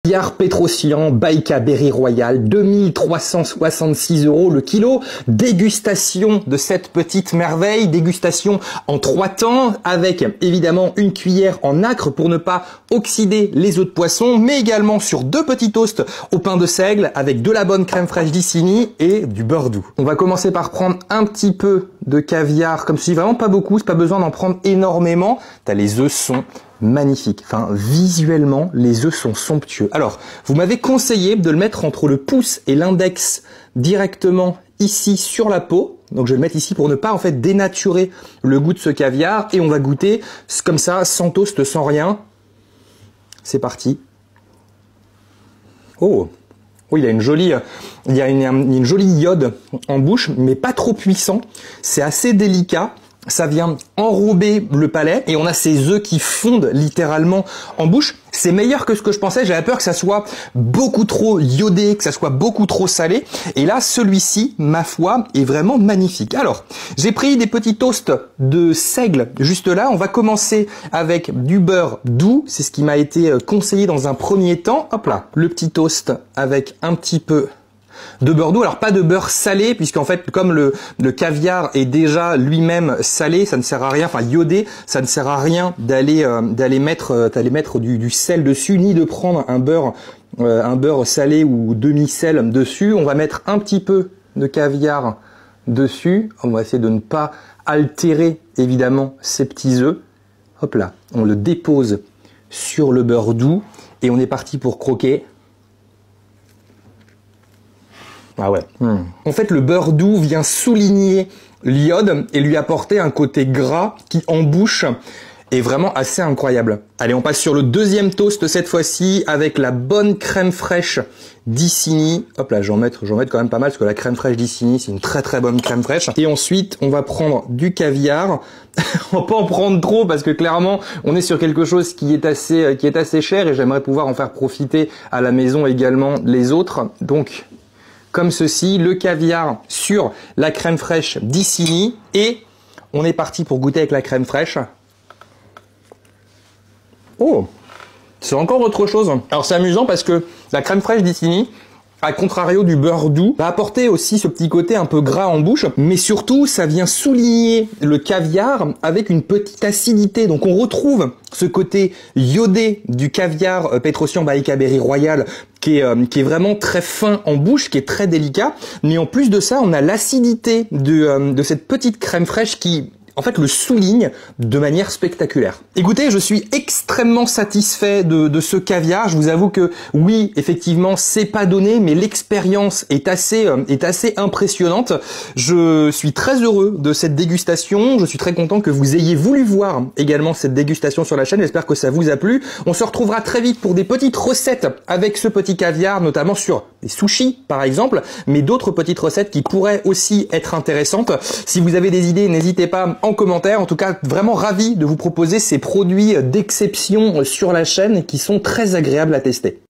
Caviar Petrosian Baïka Berry Royal, 2366 € le kilo. Dégustation de cette petite merveille, dégustation en 3 temps avec évidemment une cuillère en nacre pour ne pas oxyder les os de poisson, mais également sur 2 petits toasts au pain de seigle avec de la bonne crème fraîche d'Isigny et du beurre doux. On va commencer par prendre un petit peu de caviar comme ceci, vraiment pas beaucoup, c'est pas besoin d'en prendre énormément. Les œufs sont magnifique. Enfin, visuellement, les œufs sont somptueux. Alors, vous m'avez conseillé de le mettre entre le pouce et l'index directement ici sur la peau. Donc, je vais le mettre ici pour ne pas en fait dénaturer le goût de ce caviar. Et on va goûter comme ça, sans toast, sans rien. C'est parti. Oh, oui, il a une jolie iode en bouche, mais pas trop puissant. C'est assez délicat. Ça vient enrober le palais et on a ces œufs qui fondent littéralement en bouche. C'est meilleur que ce que je pensais. J'avais peur que ça soit beaucoup trop iodé, que ça soit beaucoup trop salé. Et là, celui-ci, ma foi, est vraiment magnifique. Alors, j'ai pris des petits toasts de seigle juste là. On va commencer avec du beurre doux. C'est ce qui m'a été conseillé dans un premier temps. Hop là, le petit toast avec un petit peu de beurre doux. Alors pas de beurre salé puisqu'en fait comme le caviar est déjà lui-même salé, ça ne sert à rien, enfin iodé, ça ne sert à rien d'aller mettre du sel dessus ni de prendre un beurre salé ou demi-sel dessus. On va mettre un petit peu de caviar dessus. On va essayer de ne pas altérer évidemment ces petits œufs. Hop là, on le dépose sur le beurre doux et on est parti pour croquer. Ah ouais. En fait, le beurre doux vient souligner l'iode et lui apporter un côté gras qui, en bouche, est vraiment assez incroyable. Allez, on passe sur le deuxième toast cette fois-ci avec la bonne crème fraîche d'Isigny. Hop là, j'en mets quand même pas mal parce que la crème fraîche d'Isigny, c'est une très très bonne crème fraîche. Et ensuite, on va prendre du caviar. On va pas en prendre trop parce que clairement, on est sur quelque chose qui est assez cher et j'aimerais pouvoir en faire profiter à la maison également les autres. Donc, comme ceci, le caviar sur la crème fraîche d'Isigny et on est parti pour goûter avec la crème fraîche. Oh, c'est encore autre chose. Alors c'est amusant parce que la crème fraîche d'Isigny, à contrario du beurre doux, va apporter aussi ce petit côté un peu gras en bouche, mais surtout ça vient souligner le caviar avec une petite acidité. Donc on retrouve ce côté iodé du caviar Petrosian Baïka Berry Royal qui est vraiment très fin en bouche, qui est très délicat. Mais en plus de ça, on a l'acidité de cette petite crème fraîche qui en fait le souligne de manière spectaculaire. Écoutez, je suis extrêmement satisfait de ce caviar. Je vous avoue que oui, effectivement, c'est pas donné, mais l'expérience est assez impressionnante. Je suis très heureux de cette dégustation. Je suis très content que vous ayez voulu voir également cette dégustation sur la chaîne. J'espère que ça vous a plu. On se retrouvera très vite pour des petites recettes avec ce petit caviar, notamment sur des sushis par exemple, mais d'autres petites recettes qui pourraient aussi être intéressantes. Si vous avez des idées, n'hésitez pas en commentaire. En tout cas, vraiment ravi de vous proposer ces produits d'exception sur la chaîne qui sont très agréables à tester.